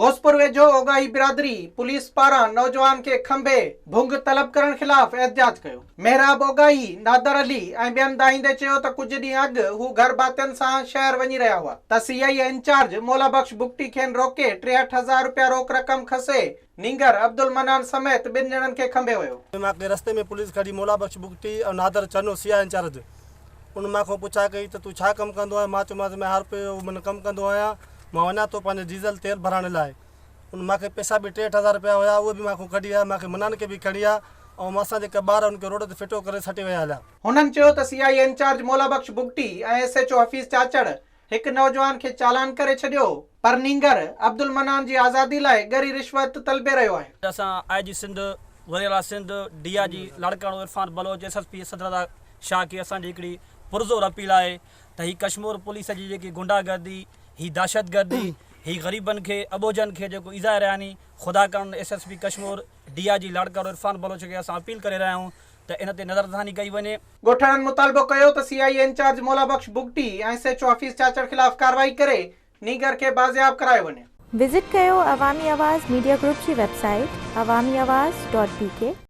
भोजपुर वेझो ओगाही बिरादरी पुलिस पारां नौजवान के खंबे भुंग तलब करण खिलाफ एहतजाज कयो। मेहराब ओगाही नादर अली ऐं ॿियनि दाहींदे चयो त कुझु ॾींहं अॻु हू घर भातियुनि सां शहर वञी रहिया हुआ त सीआई इंचार्ज मौला बख्श बुगटी खेनि रोके 63,000 रुपया रोक रक़म खसे नींगर अब्दुल मनान समेत ॿिनि ॼणनि खे खंबे वियो। रस्ते में पुलिस खड़ी मौला बख्श बुगटी और नादर चनो सीआई इंचार्ज उन मां पुछा कई त तूं छा कमु कंदो आहीं। मां चयोमांसि मैं हर पे मन कमु कंदो आहियां। मां वञा थो पंहिंजे डीज़ल तेल भराइण लाइ। उन मूंखे पैसा बि 63,000 रुपया हुया उहे बि मूंखे खड़ी आहे। मूंखे मनान खे बि खड़ी आहे ऐं असां जेके ॿार उनखे रोड ते फिटो करे सटे विया हलिया। हुननि चयो त सीआई इंचार्ज मौला बख्श बुगटी ऐं एसएचओ हफ़ीज़ चाचड़ हिकु नौजवान खे चालान करे छॾियो पर नींगर अब्दुल मनान जी आज़ादी लाइ गरी रिश्वत तलबे रहियो आहे। असां आईजी सिंध वज़ीर सिंध डीआईजी लाड़काणो इरफान बलोच एसएसपी सदर शाह खे असांजी हिकिड़ी पुरज़ोर अपील आहे त ही कश्मीर पुलिस जी जेकी गुंडागर्दी ही दहशतगर्दी ही ग़रीबनि खे अबोजनि खे जेको इज़ा रहिया आहिनि ख़ुदा करण एसएसपी कश्मीर डीआईजी लाड़काणो इरफान बलोच खे असां अपील करे रहिया आहियूं त इन ते नज़रसानी कई वञे। ॻोठाणनि मुतालबो कयो त सीआई इंचार्ज मौला बख्श बुगटी ऐं एसएचओ हफ़ीज़ चाचड़ खिलाफ़ कार्रवाई करे नीगर खे बाज़ियाब करायो वञे। विज़िट कयो अवामी आवाज़ मीडिया ग्रुप जी वेबसाइट awamiawaz.pk